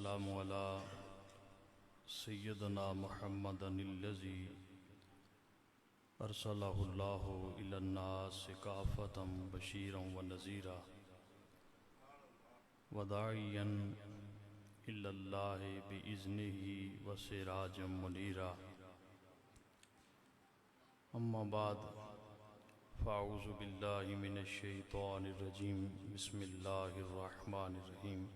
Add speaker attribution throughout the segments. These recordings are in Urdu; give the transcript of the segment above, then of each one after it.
Speaker 1: والسلام على سيدنا محمد الذي أرسله الله إلى الناس كافة بشيرا ونذيرا وداعيا إلى الله بإذنه وسراجا منيرا. أما بعد فأعوذ بالله من الشيطان الرجيم. بسم الله الرحمن الرحيم.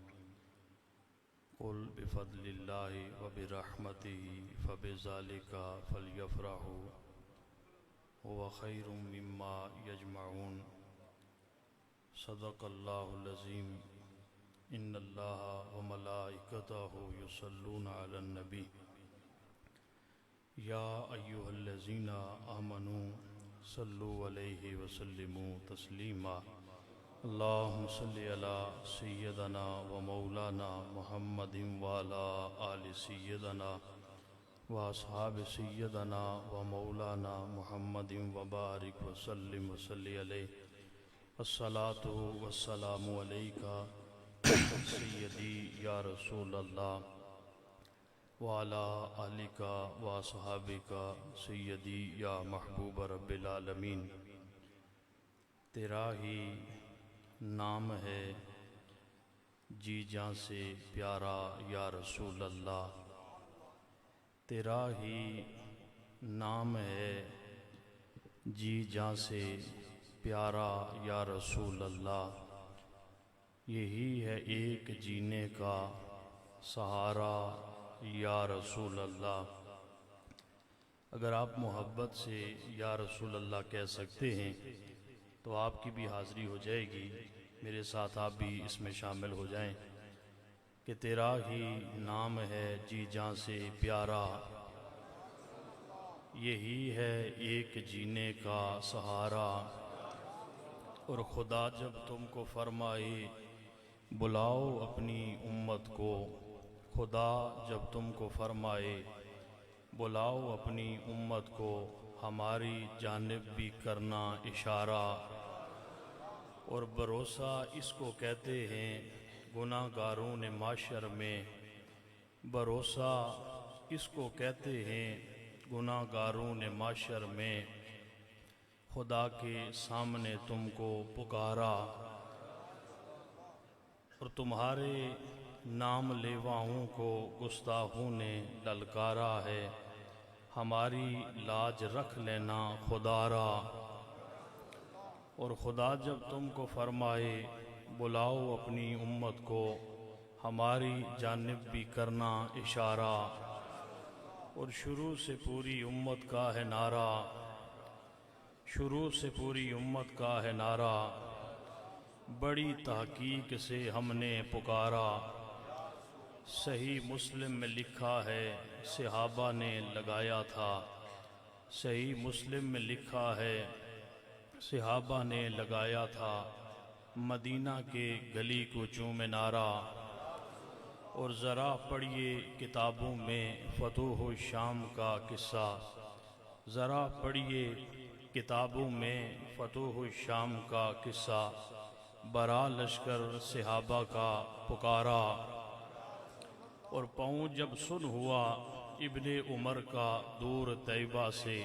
Speaker 1: قل بفضل الله وبرحمته فبذلك فليفرحوا هو خير مما يجمعون. صدق الله العظيم. إن الله وملائكته يصلون على النبي يا أيها الذين آمنوا صلوا عليه وسلموا تسليما. اللهم صل على سيدنا ومولانا محمد وعلى آل سيدنا وأصحاب سيدنا ومولانا محمد وبارك وسلم وصل عليه. الصلاة والسلام عليك سيدي يا رسول الله وعلى آلك وصحابك سيدي يا محبوب رب العالمین. تیرا ہی نام ہے جی جاں سے پیارا یا رسول اللہ. تیرا ہی نام ہے جی جاں سے پیارا یا رسول اللہ. یہی ہے ایک جینے کا سہارا یا رسول اللہ. اگر آپ محبت سے یا رسول اللہ کہہ سکتے ہیں تو آپ کی بھی حاضری ہو جائے گی. میرے ساتھ آپ بھی اس میں شامل ہو جائیں کہ تیرا ہی نام ہے جی جاں سے پیارا. یہی ہے ایک جینے کا سہارا. اور خدا جب تم کو فرمائے بلاؤ اپنی امت کو. خدا جب تم کو فرمائے بلاؤ اپنی امت کو. ہماری جانب بھی کرنا اشارہ. اور بھروسہ اس کو کہتے ہیں گناہ گاروں معاشر میں. بھروسہ اس کو کہتے ہیں گناہ گاروں معاشر میں. خدا کے سامنے تم کو پکارا اور تمہارے نام لیواؤں کو گستاخوں نے للکارا ہے. ہماری لاج رکھ لینا خدا را. اور خدا جب تم کو فرمائے بلاؤ اپنی امت کو. ہماری جانب بھی کرنا اشارہ. اور شروع سے پوری امت کا ہے نعرہ. شروع سے پوری امت کا ہے نعرہ. بڑی تحقیق سے ہم نے پکارا. صحیح مسلم میں لکھا ہے صحابہ نے لگایا تھا. صحیح مسلم میں لکھا ہے صحابہ نے لگایا تھا. مدینہ کے گلی کوچوں میں نعرہ. اور ذرا پڑھیے کتابوں میں فتوح الشام کا قصہ. ذرا پڑھیے کتابوں میں فتوح الشام کا قصہ. برا لشکر صحابہ کا پکارا. اور پاؤں جب سن ہوا ابن عمر کا دور طیبہ سے.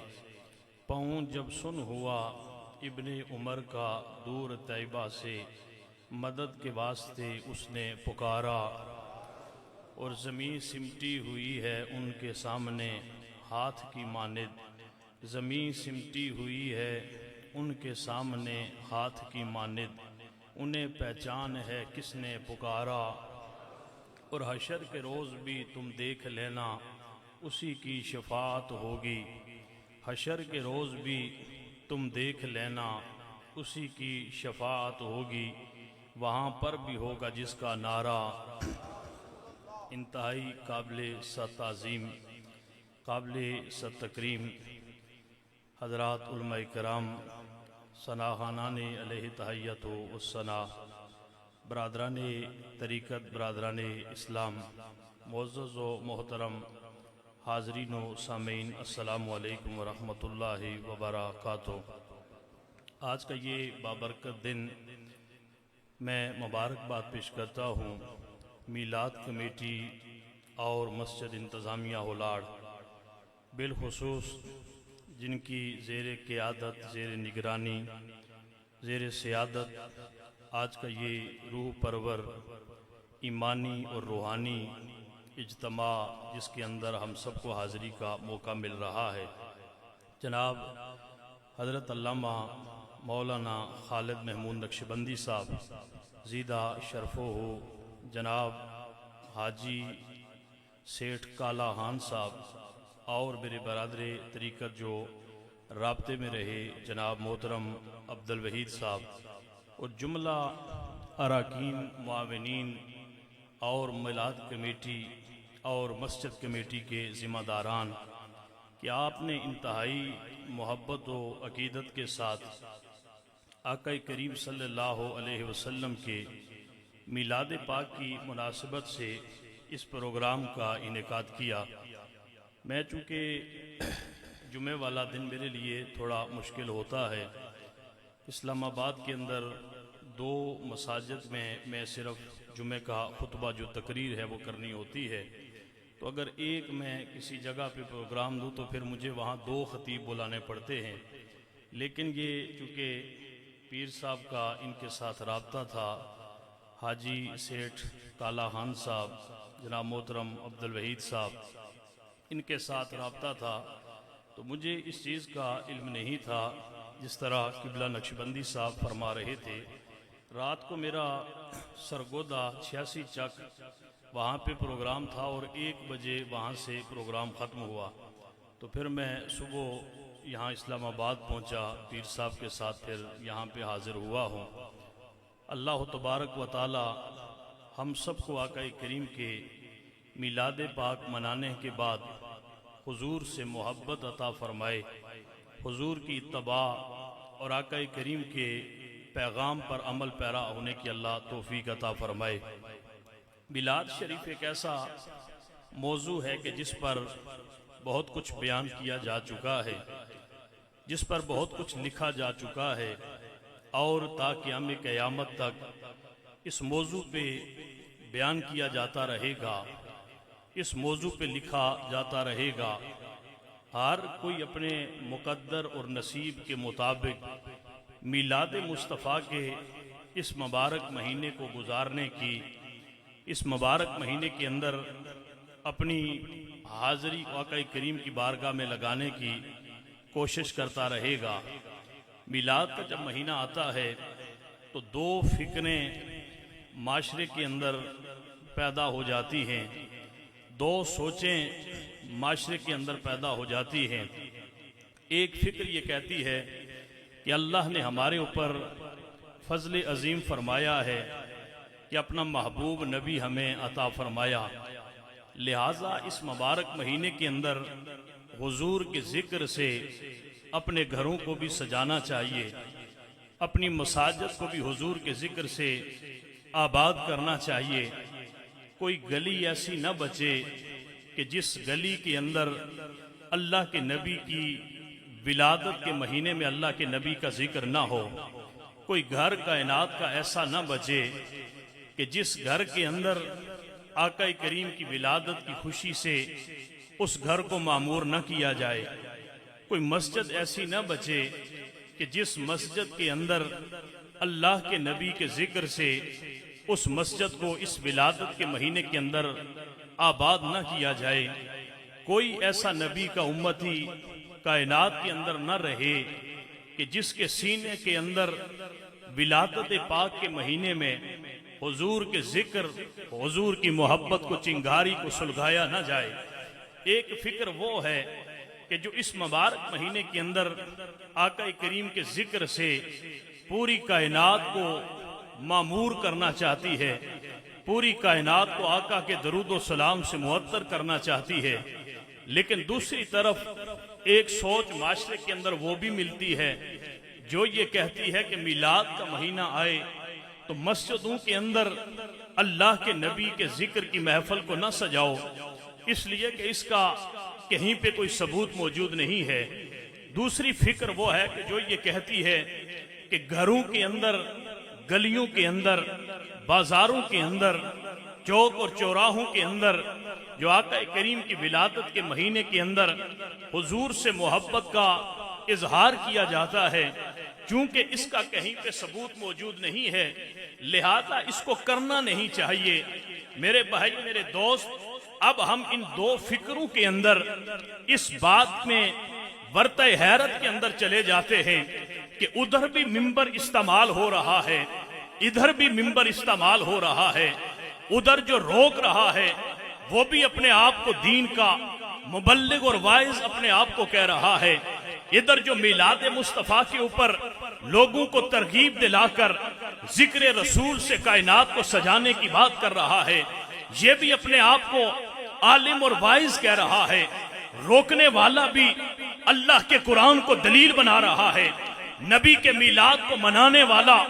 Speaker 1: پاؤں جب سن ہوا ابن عمر کا دور طیبہ سے. مدد کے واسطے اس نے پکارا. اور زمین سمٹی ہوئی ہے ان کے سامنے ہاتھ کی مانند. زمین سمٹی ہوئی ہے ان کے سامنے ہاتھ کی مانند. انہیں پہچان ہے کس نے پکارا. اور حشر کے روز بھی تم دیکھ لینا اسی کی شفاعت ہوگی. حشر کے روز بھی تم دیکھ لینا اسی کی شفاعت ہوگی. وہاں پر بھی ہوگا جس کا نعرہ. انتہائی قابل تعظیم قابل تکریم حضرات علماء کرام ثناخانان علیہ تحیت و ثنا. برادران طریقت برادران اسلام معزز و محترم حاضرین و سامعین السلام علیکم ورحمۃ اللہ وبرکاتہ. آج کا یہ بابرکت دن میں مبارکباد پیش کرتا ہوں میلاد کمیٹی اور مسجد انتظامیہ ہولاڑ بالخصوص جن کی زیر قیادت، زیر نگرانی، زیر سیادت آج کا یہ روح پرور ایمانی اور روحانی اجتماع جس کے اندر ہم سب کو حاضری کا موقع مل رہا ہے، جناب حضرت علامہ مولانا خالد محمود نقشبندی صاحب زیدہ شرفو ہو، جناب حاجی سیٹھ کالا خان صاحب اور میرے برادر طریقت جو رابطے میں رہے جناب محترم عبدالوحید صاحب اور جملہ اراکین، معاونین اور میلاد کمیٹی اور مسجد کمیٹی کے ذمہ داران کہ آپ نے انتہائی محبت و عقیدت کے ساتھ آقا کریم صلی اللہ علیہ وسلم کے میلاد پاک کی مناسبت سے اس پروگرام کا انعقاد کیا۔ میں چونکہ جمعہ والا دن میرے لیے تھوڑا مشکل ہوتا ہے، اسلام آباد کے اندر 2 مساجد میں صرف جمعہ کا خطبہ جو تقریر ہے وہ کرنی ہوتی ہے، تو اگر ایک میں کسی جگہ پہ پروگرام دوں تو پھر مجھے وہاں 2 خطیب بلانے پڑتے ہیں، لیکن یہ چونکہ پیر صاحب کا ان کے ساتھ رابطہ تھا، حاجی سیٹھ کالا خان صاحب، جناب محترم عبدالوحید صاحب، ان کے ساتھ رابطہ تھا، تو مجھے اس چیز کا علم نہیں تھا۔ جس طرح قبلہ نقشبندی صاحب فرما رہے تھے، رات کو میرا سرگودا 86 چک وہاں پہ پروگرام تھا اور 1 بجے وہاں سے پروگرام ختم ہوا، تو پھر میں صبح یہاں اسلام آباد پہنچا، پیر صاحب کے ساتھ پھر یہاں پہ حاضر ہوا ہوں۔ اللہ تبارک و تعالی ہم سب کو آقا کریم کے میلاد پاک منانے کے بعد حضور سے محبت عطا فرمائے، حضور کی اتباع اور آقا کریم کے پیغام پر عمل پیرا ہونے کی اللہ توفیق عطا فرمائے۔ میلاد شریف ایک ایسا موضوع ہے کہ جس پر بہت کچھ بیان کیا جا چکا ہے، جس پر بہت کچھ لکھا جا چکا ہے، اور تا قیام قیامت تک اس موضوع پہ بیان کیا جاتا رہے گا، اس موضوع پہ لکھا جاتا رہے گا۔ ہر کوئی اپنے مقدر اور نصیب کے مطابق میلاد مصطفیٰ کے اس مبارک مہینے کو گزارنے کی، اس مبارک مہینے کے اندر اپنی حاضری آقا کریم کی بارگاہ میں لگانے کی کوشش کرتا رہے گا۔ میلاد کا جب مہینہ آتا ہے تو 2 فکریں معاشرے کے اندر پیدا ہو جاتی ہیں، 2 سوچیں معاشرے کے اندر پیدا ہو جاتی ہیں۔ ایک فکر یہ کہتی ہے کہ اللہ نے ہمارے اوپر فضل عظیم فرمایا ہے کہ اپنا محبوب نبی ہمیں عطا فرمایا، لہٰذا اس مبارک مہینے کے اندر حضور کے ذکر سے اپنے گھروں کو بھی سجانا چاہیے، اپنی مساجد کو بھی حضور کے ذکر سے آباد کرنا چاہیے۔ کوئی گلی ایسی نہ بچے کہ جس گلی کے اندر اللہ کے نبی کی ولادت کے مہینے میں اللہ کے نبی کا ذکر نہ ہو، کوئی گھر کائنات کا ایسا نہ بچے کہ جس گھر کے اندر آقا کریم کی ولادت کی خوشی سے اس گھر کو معمور نہ کیا جائے، کوئی مسجد ایسی نہ بچے کہ جس مسجد کے اندر اللہ کے نبی کے ذکر سے اس مسجد کو اس ولادت کے مہینے کے اندر آباد نہ کیا جائے۔ کوئی ایسا نبی کا امتی کائنات کے اندر نہ رہے کہ جس کے سینے کے اندر ولادت پاک کے مہینے میں حضور کے ذکر، حضور کی محبت کو، چنگاری کو سلگایا نہ جائے۔ ایک فکر وہ ہے کہ جو اس مبارک مہینے کے اندر آقا کریم کے ذکر سے پوری کائنات کو معمور کرنا چاہتی ہے، پوری کائنات کو آقا کے درود و سلام سے معطر کرنا چاہتی ہے، لیکن دوسری طرف ایک سوچ معاشرے کے اندر وہ بھی ملتی ہے جو یہ کہتی ہے کہ میلاد کا مہینہ آئے تو مسجدوں کے اندر اللہ کے نبی کے ذکر کی محفل کو نہ سجاؤ، اس لیے کہ اس کا کہیں پہ کوئی ثبوت موجود نہیں ہے۔ دوسری فکر وہ ہے کہ جو یہ کہتی ہے کہ گھروں کے اندر، گلیوں کے اندر، بازاروں کے اندر چوک اور چوراہوں کے اندر جو آقا کریم کی ولادت کے مہینے کے اندر حضور سے محبت کا اظہار کیا جاتا ہے، چونکہ اس کا کہیں پہ ثبوت موجود نہیں ہے، لہذا اس کو کرنا نہیں چاہیے۔ میرے بھائی، میرے دوست، اب ہم ان دو فکروں کے اندر اس بات میں ورطہ حیرت کے اندر چلے جاتے ہیں کہ ادھر بھی ممبر استعمال ہو رہا ہے، ادھر بھی ممبر استعمال ہو رہا ہے، ادھر جو روک رہا ہے وہ بھی اپنے آپ کو دین کا مبلغ اور واعظ اپنے آپ کو کہہ رہا ہے، ادھر جو میلاد مصطفیٰ کے اوپر لوگوں کو ترغیب دلا کر ذکر رسول سے کائنات کو سجانے کی بات کر رہا ہے، یہ بھی اپنے آپ کو عالم اور واعظ کہہ رہا ہے۔ روکنے والا بھی اللہ کے قرآن کو دلیل بنا رہا ہے، نبی کے میلاد کو منانے والا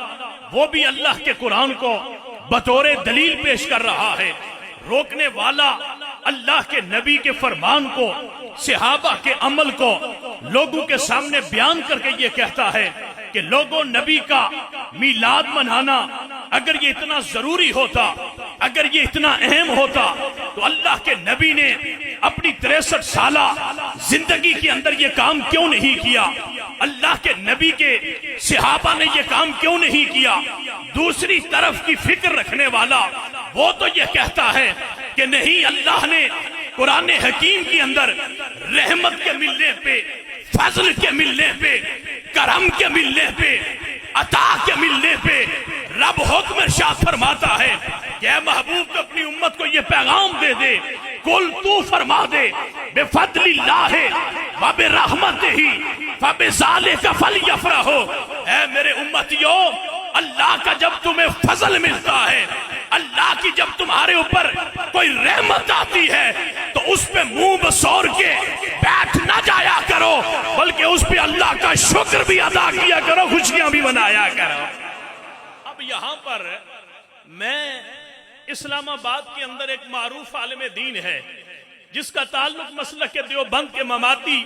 Speaker 1: وہ بھی اللہ کے قرآن کو بطور دلیل پیش کر رہا ہے۔ روکنے والا اللہ کے نبی کے فرمان کو، صحابہ کے عمل کو لوگوں کے سامنے بیان کر کے یہ کہتا ہے کہ لوگوں، نبی کا میلاد منانا اگر یہ اتنا ضروری ہوتا، اگر یہ اتنا اہم ہوتا تو اللہ کے نبی نے اپنی 63 سالہ زندگی کے اندر یہ کام کیوں نہیں کیا؟ اللہ کے نبی کے صحابہ نے یہ کام کیوں نہیں کیا؟ دوسری طرف کی فکر رکھنے والا وہ تو یہ کہتا ہے کہ نہیں، اللہ نے قرآن حکیم کے اندر رحمت کے ملنے پہ، فضل کے ملنے پہ، کرم کے ملنے پہ، عطا کے ملنے پہ رب حکم ارشاد فرماتا ہے کہ اے محبوب کو اپنی امت کو یہ پیغام دے دے، قل تو فرما دے بفضل اللہ وبرحمتہ فبذالک فلیفرحوا۔ اے میرے امتیوں، اللہ کا جب تمہیں فضل ملتا ہے، اللہ کی جب تمہارے اوپر کوئی رحمت آتی ہے تو اس پہ منہ بسور کے بیٹھ نہ جایا کرو، بلکہ اس پہ اللہ کا شکر بھی ادا کیا کرو، خوشیاں بھی منایا کرو۔ اب یہاں پر میں اسلام آباد کے اندر ایک معروف عالم دین ہے جس کا تعلق مسلک دیوبند کے مماتی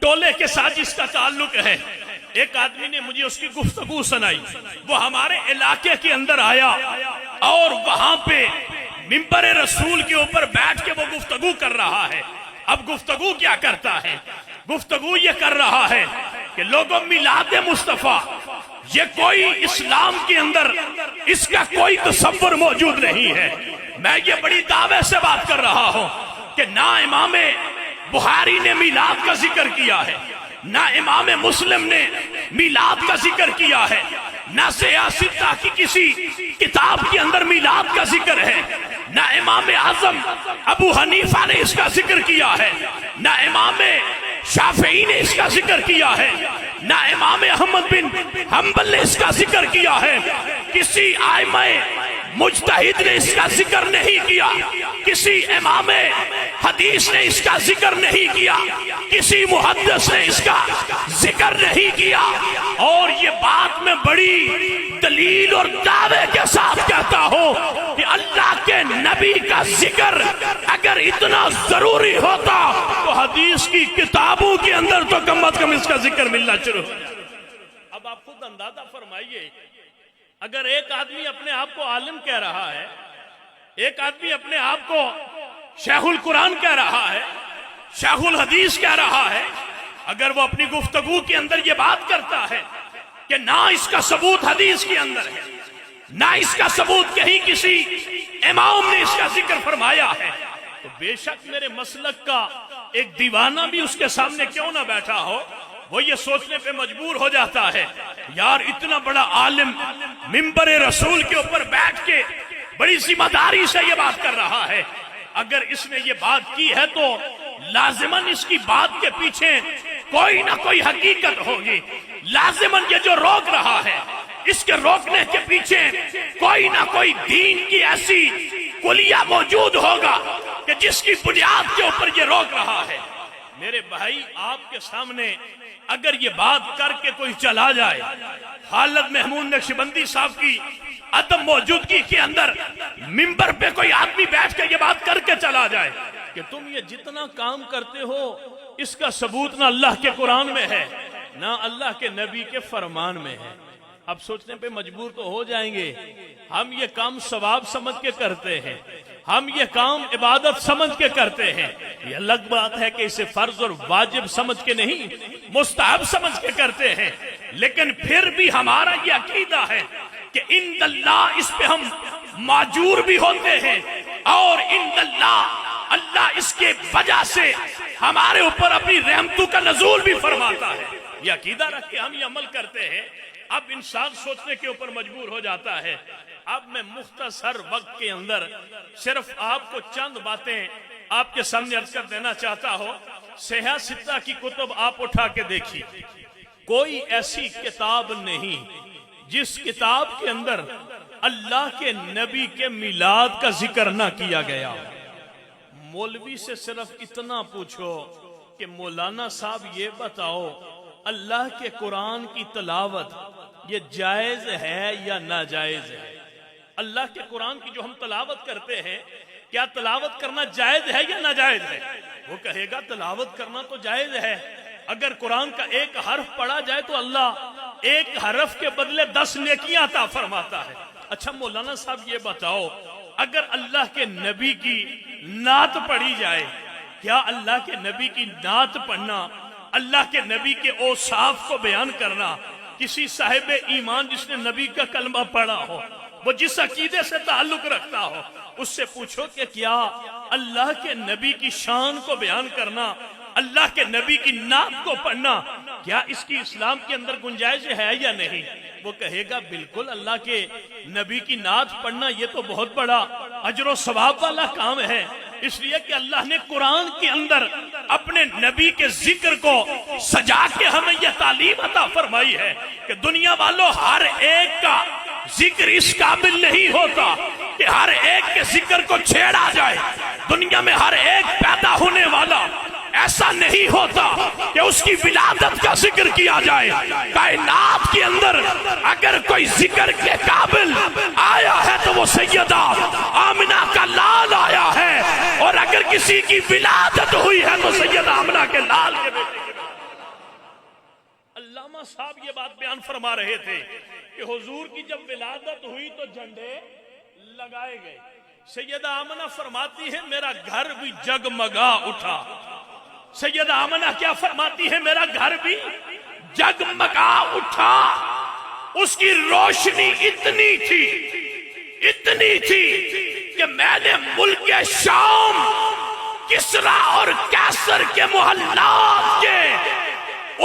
Speaker 1: ٹولے کے ساتھ جس کا تعلق ہے۔ ایک آدمی نے مجھے اس کی گفتگو سنائی، وہ ہمارے علاقے کے اندر آیا اور وہاں پہ ممبر رسول کے اوپر بیٹھ کے وہ گفتگو کر رہا ہے۔ اب گفتگو کیا کرتا ہے؟ گفتگو یہ کر رہا ہے کہ لوگوں، میلاد مصطفیٰ یہ کوئی اسلام کے اندر اس کا کوئی تصور موجود نہیں ہے۔ میں یہ بڑی دعوے سے بات کر رہا ہوں کہ نہ امام بخاری نے میلاد کا ذکر کیا ہے، نہ امام مسلم نے میلاد کا ذکر کیا ہے، نہ سیاستہ کی کسی کتاب کے اندر میلاد کا ذکر ہے، نہ امام اعظم ابو حنیفہ نے اس کا ذکر کیا ہے، نہ امام شافعی نے اس کا ذکر کیا ہے، نہ امام احمد بن حنبل نے اس کا ذکر کیا ہے، کسی ائمہ مجتہد نے اس کا ذکر نہیں کیا، کسی امام حدیث نے اس کا ذکر نہیں کیا، کسی محدث نے اس کا ذکر نہیں کیا۔ اور یہ بات میں بڑی دلیل اور دعوے کے ساتھ کہتا ہوں کہ اللہ کے نبی کا ذکر اگر اتنا ضروری ہوتا تو حدیث کی کتابوں کے اندر تو کم از کم اس کا ذکر ملنا شروع۔ اب آپ خود اندازہ فرمائیے، اگر ایک آدمی اپنے آپ کو عالم کہہ رہا ہے، ایک آدمی اپنے آپ کو شیخ القرآن کہہ رہا ہے، شیخ الحدیث کہہ رہا ہے، اگر وہ اپنی گفتگو کے اندر یہ بات کرتا ہے کہ نہ اس کا ثبوت حدیث کے اندر ہے، نہ اس کا ثبوت کہیں کسی امام نے اس کا ذکر فرمایا ہے، تو بے شک میرے مسلک کا ایک دیوانہ بھی اس کے سامنے کیوں نہ بیٹھا ہو، وہ یہ سوچنے پہ مجبور ہو جاتا ہے، یار اتنا بڑا عالم ممبر رسول کے اوپر بیٹھ کے بڑی ذمہ داری سے یہ بات کر رہا ہے، اگر اس نے یہ بات کی ہے تو لازماً اس کی بات کے پیچھے کوئی نہ کوئی حقیقت ہوگی، لازماً یہ جو روک رہا ہے اس کے روکنے کے پیچھے کوئی نہ کوئی دین کی ایسی کلیہ موجود ہوگا کہ جس کی بنیاد کے اوپر یہ روک رہا ہے۔ میرے بھائی، آپ کے سامنے اگر یہ بات کر کے کوئی چلا جائے، خالد محمود نقشبندی صاحب کی عدم موجودگی کے اندر ممبر پہ کوئی آدمی بیٹھ کے یہ بات کر کے چلا جائے کہ تم یہ جتنا کام کرتے ہو اس کا ثبوت نہ اللہ کے قرآن میں ہے نہ اللہ کے نبی کے فرمان میں ہے، اب سوچنے پہ مجبور تو ہو جائیں گے، ہم یہ کام ثواب سمجھ کے کرتے ہیں، ہم یہ کام عبادت سمجھ کے کرتے ہیں، یہ الگ بات ہے کہ اسے فرض اور واجب سمجھ کے نہیں، مستحب سمجھ کے کرتے ہیں، لیکن پھر بھی ہمارا یہ عقیدہ ہے کہ عند اللہ اس پہ ہم ماجور بھی ہوتے ہیں، اور عند اللہ اللہ اس کے وجہ سے ہمارے اوپر اپنی رحمتوں کا نزول بھی فرماتا ہے۔ یہ عقیدہ رکھ کے ہم یہ عمل کرتے ہیں۔ اب انسان سوچنے کے اوپر مجبور ہو جاتا ہے۔ اب میں مختصر وقت کے اندر صرف آپ کو چند باتیں آپ کے سامنے عرض کر دینا چاہتا ہوں۔ صحیح ستہ کی کتب آپ اٹھا کے دیکھیے، کوئی ایسی کتاب نہیں جس کتاب کے اندر اللہ کے نبی کے میلاد کا ذکر نہ کیا گیا۔ مولوی سے صرف اتنا پوچھو کہ مولانا صاحب یہ بتاؤ اللہ کے قرآن کی تلاوت یہ جائز ہے یا ناجائز ہے؟ اللہ کے قرآن کی جو ہم تلاوت کرتے ہیں، کیا تلاوت کرنا جائز ہے یا ناجائز ہے؟ وہ کہے گا تلاوت کرنا تو جائز ہے، اگر قرآن کا ایک حرف پڑھا جائے تو اللہ ایک حرف کے بدلے 10 نیکیاں عطا فرماتا ہے۔ اچھا مولانا صاحب یہ بتاؤ، اگر اللہ کے نبی کی نعت پڑھی جائے، کیا اللہ کے نبی کی نعت پڑھنا، اللہ کے نبی کے اوصاف کو بیان کرنا، کسی صاحب ایمان جس نے نبی کا کلمہ پڑھا ہو، وہ جس عقیدے سے تعلق رکھتا ہو، اس سے پوچھو کہ کیا اللہ کے نبی کی شان کو بیان کرنا، اللہ کے نبی کی نعت کو پڑھنا، کیا اس کی اسلام کے اندر گنجائش ہے یا نہیں؟ وہ کہے گا بالکل، اللہ کے نبی کی نعت پڑھنا یہ تو بہت بڑا اجر و ثواب والا کام ہے، اس لیے کہ اللہ نے قرآن کے اندر اپنے نبی کے ذکر کو سجا کے ہمیں یہ تعلیم عطا فرمائی ہے کہ دنیا والوں ہر ایک کا ذکر اس قابل نہیں ہوتا کہ ہر ایک کے ذکر کو چھیڑا جائے۔ دنیا میں ہر ایک پیدا ہونے والا ایسا نہیں ہوتا کہ اس کی ولادت کا ذکر کیا جائے۔ کائنات کے اندر اگر کوئی ذکر کے قابل آیا ہے تو وہ سیدہ آمنہ کا لال آیا ہے، اور اگر کسی کی ولادت ہوئی ہے تو سیدہ آمنہ کے لال کے بیٹے کے۔ علامہ صاحب یہ بات بیان فرما رہے تھے کہ حضور کی جب ولادت ہوئی تو جھنڈے لگائے گئے۔ سیدہ آمنہ فرماتی ہے میرا گھر بھی جگمگا اٹھا۔ سیدہ آمنہ کیا فرماتی ہے؟ میرا گھر بھی جگمگا اٹھا۔ اس کی روشنی اتنی تھی کہ میں نے ملک شام کسرا اور کیسر کے محلات کے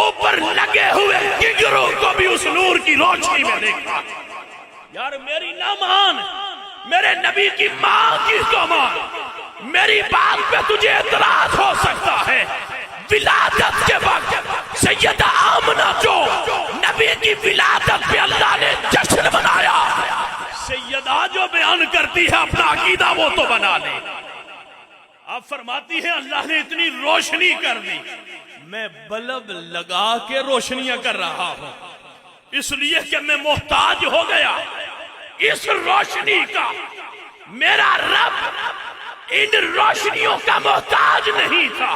Speaker 1: اوپر لگے ہوئے گگروں کو بھی اس نور کی روشنی میں دیکھا۔ یار میری نہ مان، میرے نبی کی ماں کی تو مان، میری بات پہ تجھے اعتراض ہو سکتا ہے۔ ولادت کے وقت سیدہ آمنہ جو نبی کی ولادت پہ اللہ نے جشن منایا، سیدہ جو بیان کرتی ہے اپنا عقیدہ وہ تو بنا لے۔ آپ فرماتی ہیں اللہ نے اتنی روشنی کر دی، میں بلب لگا کے روشنیاں کر رہا ہوں، اس لیے کہ میں محتاج ہو گیا اس روشنی کا۔ میرا رب ان روشنیوں کا محتاج نہیں تھا،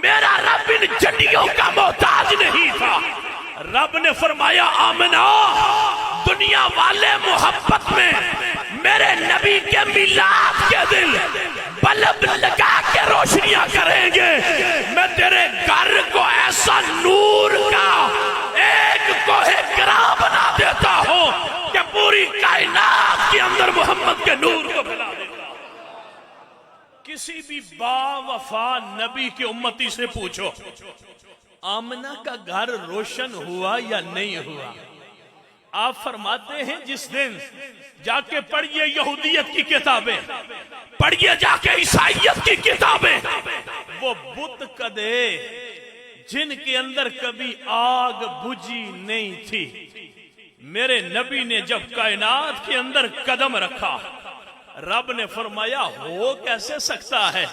Speaker 1: میرا رب ان جھنڈیوں کا محتاج نہیں تھا۔ رب نے فرمایا آمنہ دنیا والے محبت میں میرے نبی کے میلاد کے دن بلب لگا کے روشنیاں کریں گے، میں تیرے گھر کو ایسا نور کا ایک کوہ گراں بنا دیتا ہوں کہ پوری کائنات کے اندر محمد کے نور کو پھیلا دیتا۔ کسی بھی با وفا نبی کے امتی سے پوچھو آمنہ کا گھر روشن ہوا یا نہیں ہوا؟ آپ فرماتے ہیں جس دن جا کے پڑھیے یہودیت کی کتابیں، پڑھیے جا کے عیسائیت کی کتابیں، وہ بت کدے جن کے اندر کبھی آگ بجھی نہیں تھی، میرے نبی نے جب کائنات کے اندر قدم رکھا، رب نے فرمایا ہو کیسے سکتا ہے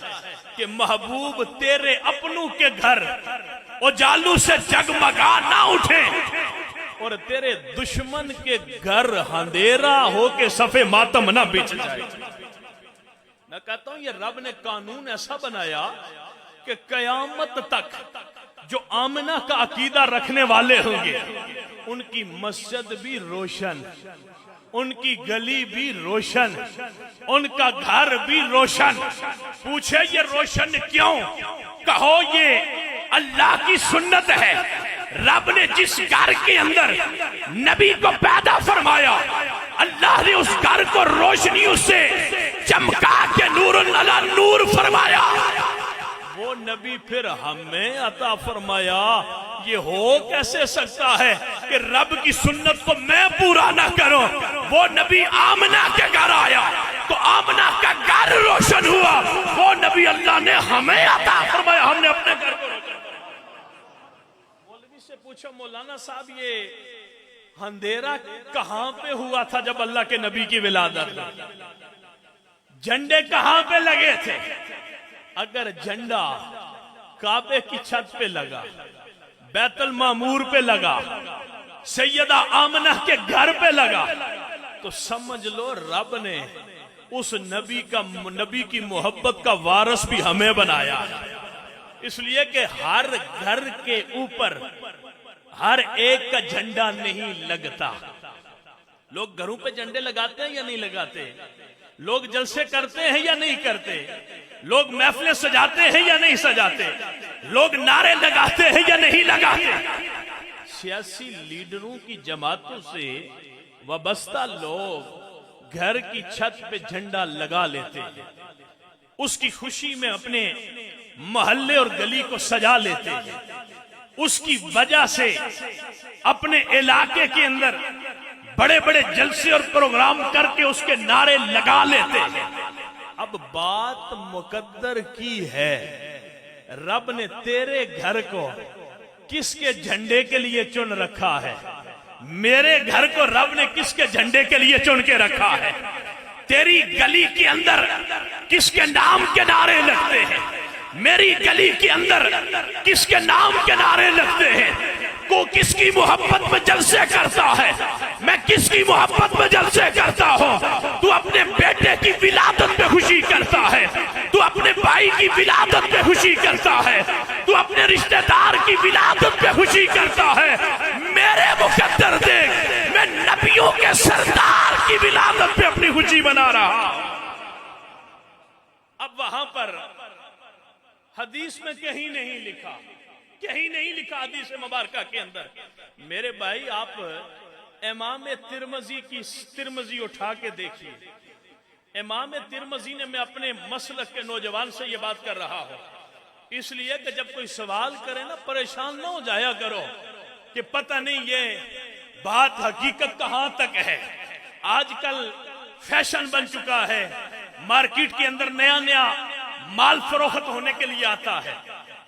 Speaker 1: کہ محبوب تیرے اپنوں کے گھر اجالوں سے جگمگا نہ اٹھے اور تیرے دشمن کے گھر اندھیرا ہو کے صفے ماتم نہ بچ جائے۔ میں کہتا ہوں یہ رب نے قانون ایسا بنایا کہ قیامت تک جو آمنہ کا عقیدہ رکھنے والے ہوں گے ان کی مسجد بھی روشن، ان کی گلی بھی روشن، ان کا گھر بھی روشن۔ پوچھے یہ روشن کیوں؟ کہو یہ اللہ کی سنت ہے۔ رب نے جس گھر کے اندر نبی کو پیدا فرمایا، اللہ نے اس گھر کو روشنیوں سے چمکا کے نور علی نور فرمایا۔ وہ نبی پھر ہمیں عطا فرمایا۔ یہ ہو کیسے سکتا ہے کہ رب کی سنت کو میں پورا نہ کروں؟ وہ نبی آمنہ کے گھر آیا تو آمنہ کا گھر روشن ہوا۔ وہ نبی اللہ نے ہمیں عطا فرمایا، ہم نے اپنے گھر کو روشن کیا۔ مولوی سے پوچھو مولانا صاحب یہ اندھیرا کہاں پہ ہوا تھا جب اللہ کے نبی کی ولادت؟ جھنڈے کہاں پہ لگے تھے؟ اگر جھنڈا کعبے کی چھت پہ لگا، بیت المعمور پہ لگا، سیدہ آمنہ کے گھر پہ لگا، تو سمجھ لو رب نے اس نبی کی محبت کا وارث بھی ہمیں بنایا۔ اس لیے کہ ہر گھر کے اوپر ہر ایک کا جھنڈا نہیں لگتا۔ لوگ گھروں پہ جھنڈے لگاتے ہیں یا نہیں لگاتے؟ لوگ جلسے کرتے ہیں یا نہیں کرتے؟ لوگ محفلیں سجاتے ہیں یا نہیں سجاتے؟ لوگ نعرے لگاتے ہیں یا نہیں لگاتے؟ سیاسی لیڈروں کی جماعتوں سے وابستہ لوگ گھر کی چھت پہ جھنڈا لگا لیتے ہیں، اس کی خوشی میں اپنے محلے اور گلی کو سجا لیتے ہیں، اس کی وجہ سے اپنے علاقے کے اندر بڑے بڑے جلسے اور پروگرام کر کے اس کے نعرے لگا لیتے ہیں۔ اب بات مقدر کی ہے، رب نے تیرے گھر کو کس کے جھنڈے کے لیے چن رکھا ہے؟ میرے گھر کو رب نے کس کے جھنڈے کے لیے چن کے رکھا ہے؟ تیری گلی کے اندر کس کے نام کے نعرے لگتے ہیں؟ میری گلی کے اندر کس کے نام کے نعرے لگتے ہیں؟ کو کس کی محبت میں جلسے کرتا ہے؟ میں کس کی محبت میں جلسے کرتا ہوں؟ تو اپنے بیٹے کی ولادت پہ خوشی کرتا ہے، تو اپنے بھائی کی ولادت پہ خوشی کرتا ہے، تو اپنے رشتہ دار کی ولادت پہ خوشی کرتا ہے۔ میرے مقدر دیکھ، میں نبیوں کے سردار کی ولادت پہ اپنی خوشی بنا رہا۔ اب وہاں پر حدیث میں کہیں نہیں لکھا، کہیں نہیں لکھا حدیث مبارکہ کے اندر۔ میرے بھائی آپ امام ترمذی اٹھا کے دیکھیے۔ امام ترمذی نے، میں اپنے مسلک کے نوجوان سے یہ بات کر رہا ہوں، اس لیے کہ جب کوئی سوال کرے نا پریشان نہ ہو جایا کرو کہ پتہ نہیں یہ بات حقیقت کہاں تک ہے۔ آج کل فیشن بن چکا ہے، مارکیٹ کے اندر نیا نیا مال فروخت ہونے کے لیے آتا ہے،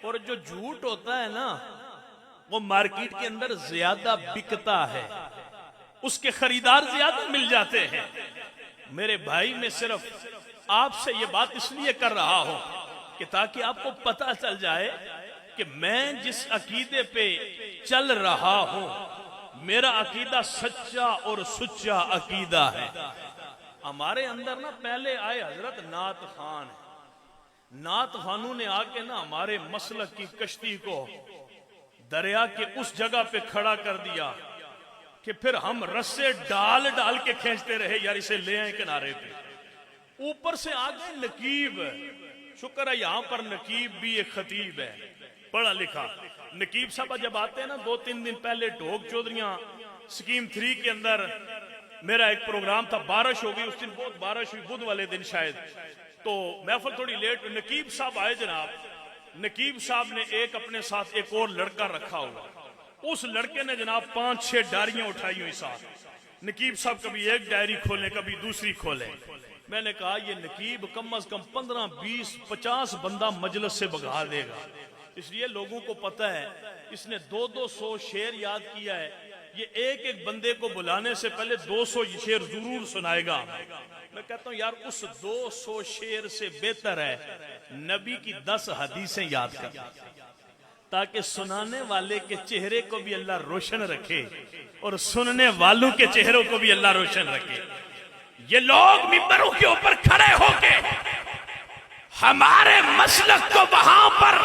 Speaker 1: اور جو جھوٹ ہوتا ہے نا وہ مارکیٹ کے اندر زیادہ بکتا ہے، اس کے خریدار زیادہ مل جاتے ہیں۔ میرے بھائی میں صرف آپ سے یہ بات اس لیے کر رہا ہوں کہ تاکہ آپ کو پتہ چل جائے کہ میں جس عقیدے پہ چل رہا ہوں میرا عقیدہ سچا اور سچا عقیدہ ہے۔ ہمارے اندر نا پہلے آئے حضرت نعت خان، نعت خانوں نے آ کے نا ہمارے مسلک کی کشتی کو دریا کے اس جگہ پہ کھڑا کر دیا کہ پھر ہم رسے ڈال ڈال کے کھینچتے رہے، یار اسے لے آئیں کنارے پہ۔ اوپر سے آ گئے نقیب، شکر ہے یہاں پر نقیب بھی ایک خطیب ہے، پڑھا لکھا۔ نقیب صاحب جب آتے ہیں نا 2-3 دن پہلے ڈھوک چودھریاں سکیم 3 کے اندر میرا ایک پروگرام تھا، بارش ہو گئی اس دن، بہت بارش ہوئی، بدھ والے دن شاید، تو محفل تھوڑی لیٹ، نقیب صاحب آئے جناب۔ نقیب صاحب نے ایک اپنے ساتھ ایک اور لڑکا رکھا ہوا، اس لڑکے نے جناب 5-6 ڈائریاں اٹھائی ہوئی ساتھ۔ نقیب صاحب کبھی ایک ڈائری کھولیں کبھی دوسری کھولیں۔ میں نے کہا یہ نقیب کم از کم 15-20-50 بندہ مجلس سے بگا دے گا، اس لیے لوگوں کو پتہ ہے اس نے 200 شعر یاد کیا ہے، یہ ایک ایک بندے کو بلانے سے پہلے 200 شعر ضرور سنائے گا۔ میں کہتا ہوں یار اس 200 شعر سے بہتر ہے نبی کی 10 حدیثیں یاد کر، تاکہ سنانے والے کے چہرے کو بھی اللہ روشن رکھے اور سننے والوں کے چہروں کو بھی اللہ روشن رکھے۔ یہ لوگ ممبروں کے اوپر کھڑے ہو کے ہمارے مسلک کو وہاں پر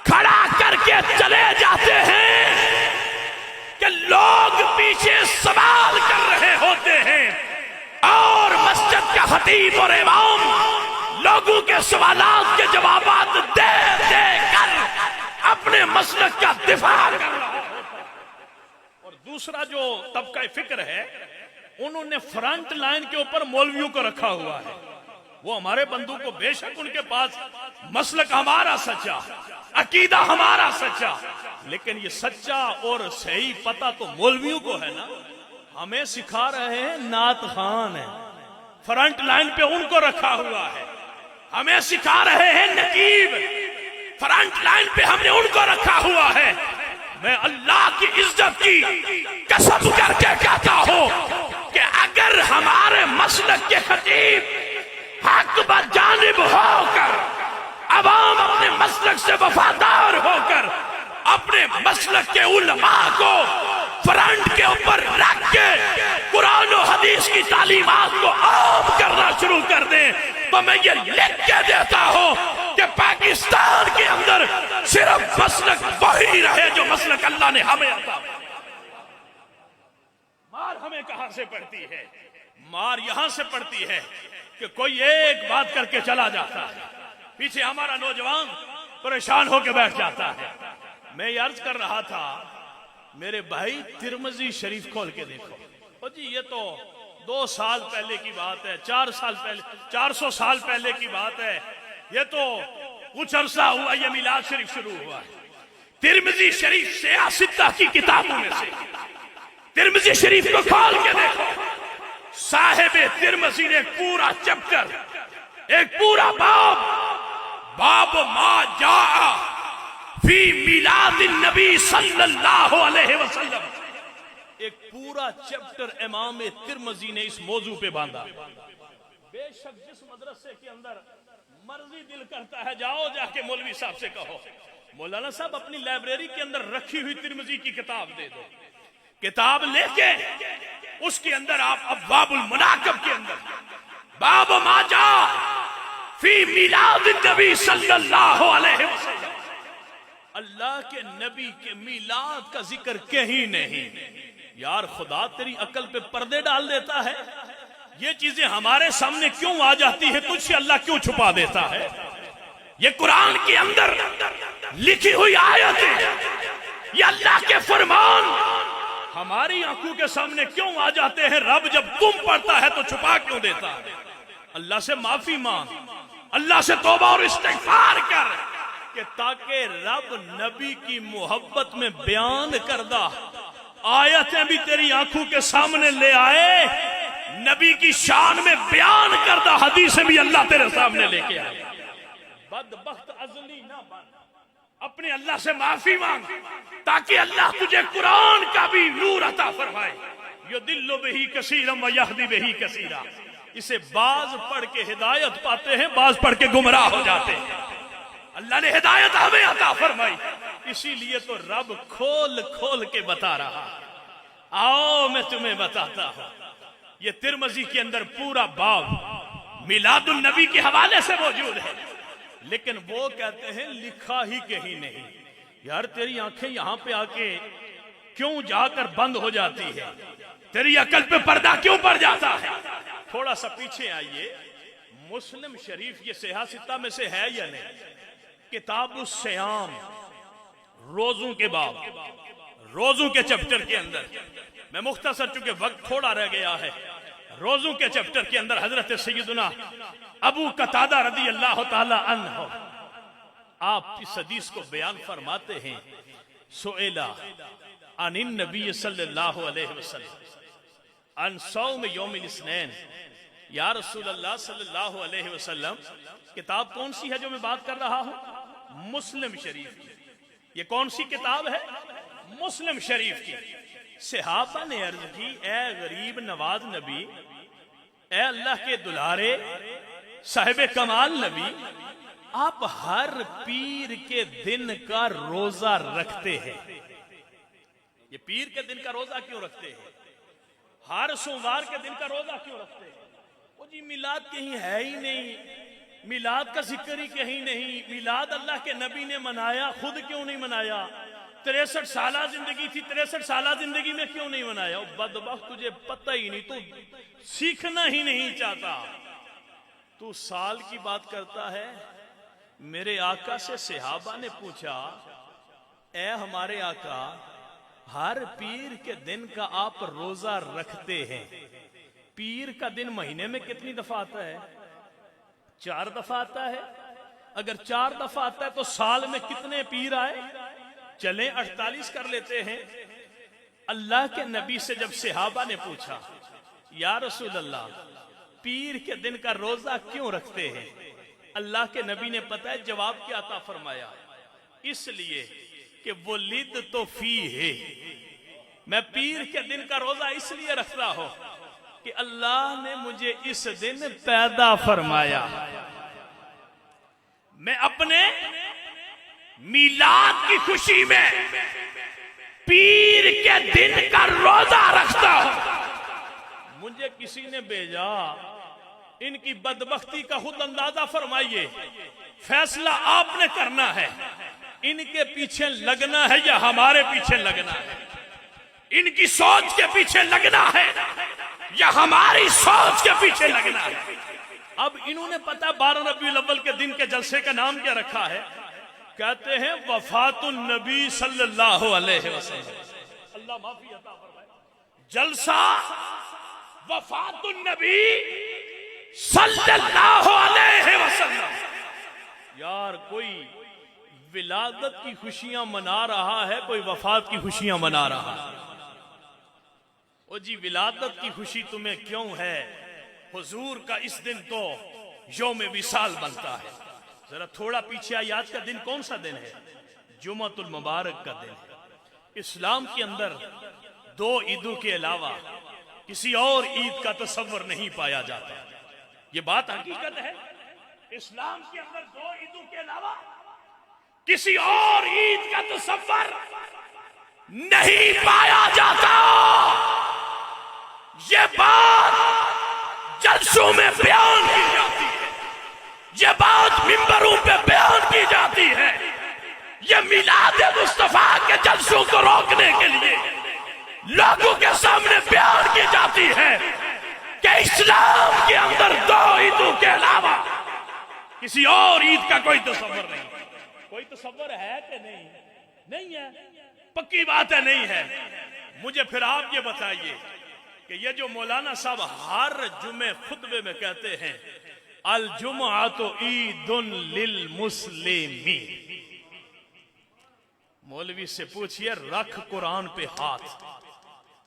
Speaker 1: کھڑا کر کے چلے جاتے ہیں کہ لوگ پیچھے سوال کر رہے ہوتے ہیں اور مسجد کا خطیب اور امام لوگوں کے سوالات کے جوابات دے دے کر اپنے مسلک کا دفاع کر رہا ہوتا ہے۔ اور دوسرا جو طبقہ فکر ہے انہوں نے فرنٹ لائن کے اوپر مولویوں کو رکھا ہوا ہے۔ وہ ہمارے بندوں کو بے شک ان کے پاس مسلک ہمارا سچا، عقیدہ ہمارا سچا، لیکن یہ سچا اور صحیح پتہ تو مولویوں کو ہے نا۔ ہمیں سکھا رہے ہیں نعت خوان ہیں، فرنٹ لائن پہ ان کو رکھا ہوا ہے۔ ہمیں سکھا رہے ہیں نقیب، فرنٹ لائن پہ ہم نے ان کو رکھا ہوا ہے۔ میں اللہ کی عزت کی قسم کر کے کہتا ہوں کہ اگر ہمارے مسلک کے خطیب حق بجانب ہو کر، عوام اپنے مسلک سے وفادار ہو کر اپنے مسلک کے علماء کو فرنٹ کے اوپر رکھ کے قرآن و حدیث کی تعلیمات کو عام کرنا شروع کر دیں تو میں یہ لکھ کے دیتا ہوں کہ پاکستان کے اندر صرف مسلک وہی رہے جو مسلک اللہ نے ہمیں عطا کیا۔ مار ہمیں کہاں سے پڑتی ہے؟ مار یہاں سے پڑتی ہے کہ کوئی ایک بات کر کے چلا جاتا ہے، پیچھے ہمارا نوجوان پریشان ہو کے بیٹھ جاتا ہے۔ میں یہ عرض کر رہا تھا میرے بھائی ترمذی شریف کھول کے دیکھو۔ او جی یہ تو 2 سال پہلے کی بات ہے، 4 سال پہلے، 400 سال پہلے کی بات ہے، یہ تو کچھ عرصہ ہوا یہ میلاد شریف شروع ہوا ہے۔ ترمذی شریف سیاستہ کی کتابوں میں سے ترمذی شریف کو کھول کے دیکھو۔ صاحب ترمذی نے ایک پورا چپٹر، ایک پورا باب ما جاء فی میلاد النبی صلی اللہ علیہ وسلم، ایک پورا چپٹر امام ترمذی نے اس موضوع پہ باندھا۔ بے شک جس مدرسے کے اندر مرضی دل کرتا ہے جاؤ جا کے مولوی صاحب سے کہو مولانا صاحب اپنی لائبریری کے اندر رکھی ہوئی ترمذی کی کتاب دے دو۔ کتاب لے کے اس کے اندر آپ ابواب المناقب کے اندر باب ما جاء فی میلاد النبی صلی اللہ علیہ وسلم، اللہ کے نبی کے میلاد کا ذکر کہیں نہیں۔ یار خدا تیری عقل پہ پردے ڈال دیتا ہے، یہ چیزیں ہمارے سامنے کیوں آ جاتی ہے، تجھ سے اللہ کیوں چھپا دیتا ہے؟ یہ قرآن کے اندر لکھی ہوئی آیتیں، یہ اللہ کے فرمان ہماری آنکھوں کے سامنے کیوں آ جاتے ہیں؟ رب جب تم پڑھتا ہے تو چھپا کیوں دیتا ہے؟ اللہ سے معافی مانگ، اللہ سے توبہ اور استغفار کر کہ تاکہ رب نبی کی محبت میں بیان کردہ آیتیں بھی تیری آنکھوں کے سامنے لے آئے، نبی کی شان میں بیان کردہ حدیثیں بھی اللہ تیرے سامنے لے کے آئے۔ بدبخت ازلی نہ بن، اپنے اللہ سے معافی مانگ تاکہ اللہ تجھے قرآن کا بھی نور عطا فرمائے۔ یضل بہ کثیرا ویہدی بہ کثیرا، اسے بعض پڑھ کے ہدایت پاتے ہیں، بعض پڑھ کے گمراہ ہو جاتے ہیں۔ اللہ نے ہدایت ہمیں عطا فرمائی، اسی لیے تو رب کھول کھول کے بتا رہا۔ آؤ میں تمہیں بتاتا ہوں، یہ ترمذی کے اندر پورا باب میلاد النبی کے حوالے سے موجود ہے، لیکن وہ کہتے ہیں لکھا ہی کہیں نہیں۔ یار تیری آنکھیں یہاں پہ آ کے کیوں جا کر بند ہو جاتی ہے؟ تیری عقل پہ پردہ کیوں پڑ جاتا ہے؟ تھوڑا سا پیچھے آئیے، مسلم شریف یہ صحیح ستہ میں سے ہے یا نہیں؟ کتاب الصیام، روزوں کے باب، روزوں کے چپٹر کے اندر میں مختصر چونکہ وقت تھوڑا رہ گیا ہے، روزوں کے چپٹر کے اندر حضرت سیدنا ابو قتادہ رضی اللہ تعالی عنہ آپ اس حدیث کو بیان فرماتے ہیں، سئلا عن النبی صلی اللہ علیہ وسلم عن صوم یوم الاثنین، یا رسول اللہ صلی اللہ علیہ وسلم کتاب کون سی ہے جو میں بات کر رہا ہوں؟ مسلم شریف کی۔ یہ کون سی کتاب ہے؟ مسلم شریف کی۔ صحابہ نے عرض کی اے غریب نواز نبی، اے اللہ کے دلارے صاحب کمال نبی، آپ ہر پیر کے دن کا روزہ رکھتے ہیں، یہ پیر کے دن کا روزہ کیوں رکھتے ہیں؟ ہر سوموار کے دن کا روزہ کیوں رکھتے ہیں؟ وہ جی میلاد کہیں ہے ہی نہیں، میلاد کا ذکر ہی کہیں نہیں. میلاد اللہ کے نبی نے منایا, خود کیوں نہیں منایا؟ 63 سالہ زندگی تھی, 63 سالہ زندگی میں کیوں نہیں منایا؟ بدبخت تجھے پتہ ہی نہیں, تو سیکھنا ہی نہیں چاہتا, تو سال کی بات کرتا ہے. میرے آقا سے صحابہ نے پوچھا, اے ہمارے آقا, ہر پیر کے دن کا آپ روزہ رکھتے ہیں, پیر کا دن مہینے میں کتنی دفعہ آتا ہے؟ 4 دفعہ آتا ہے. اگر 4 دفعہ آتا ہے تو سال میں کتنے پیر آئے؟ چلیں 48 کر لیتے ہیں. اللہ کے نبی سے جب صحابہ نے پوچھا, یا رسول اللہ, پیر کے دن کا روزہ کیوں رکھتے ہیں؟ اللہ کے نبی نے پتہ ہے جواب کیا عطا فرمایا؟ اس لیے کہ ولد تو فی ہے, میں پیر کے دن کا روزہ اس لیے رکھتا ہوں کہ اللہ نے مجھے اس دن پیدا فرمایا. میں اپنے میلاد کی خوشی میں پیر کے دن کا روزہ رکھتا ہوں. مجھے کسی نے بھیجا, ان کی بدبختی کا خود اندازہ فرمائیے, فیصلہ آپ نے کرنا ہے, ان کے پیچھے لگنا ہے یا ہمارے پیچھے لگنا ہے؟ ان کی سوچ کے پیچھے لگنا ہے یا ہماری سوچ کے پیچھے لگنا ہے؟ اب انہوں نے پتا 12 ربیع الاول کے دن کے جلسے کا نام کیا رکھا ہے؟ کہتے ہیں وفات النبی صلی اللہ علیہ وسلم. اللہ معافی عطا فرمائے. جلسہ وفات النبی صلی اللہ علیہ وسلم. یار کوئی ولادت کی خوشیاں منا رہا ہے, کوئی وفات کی خوشیاں منا رہا ہے. او جی ولادت کی خوشی تمہیں کیوں ہے؟ حضور کا اس دن تو یوم وصال بنتا ہے. ذرا تھوڑا پیچھے آئیے, آج کا دن کون سا دن ہے؟ جمعۃ المبارک کا دن ہے. اسلام کے اندر 2 عیدوں کے علاوہ کسی اور عید کا تصور نہیں پایا جاتا. یہ بات حقیقت ہے. اسلام کے اندر 2 عیدوں کے علاوہ کسی اور عید کا تصور نہیں پایا جاتا. یہ بات جلسوں میں بیان کی جاتی ہے, یہ بات منبروں پہ بیان کی جاتی ہے. یہ میلاد مصطفیٰ کے جلسوں کو روکنے کے لیے لوگوں کے سامنے بیان کی جاتی ہے کہ اسلام کے اندر 2 عیدوں کے علاوہ کسی اور عید کا کوئی تصور نہیں. کوئی تصور ہے کہ نہیں؟ نہیں ہے. پکی بات ہے, نہیں ہے. مجھے پھر آپ یہ بتائیے کہ یہ جو مولانا صاحب ہر جمعے خطبے میں کہتے ہیں الجمعۃ عید للمسلمین, مولوی سے پوچھئے رکھ قرآن پہ ہاتھ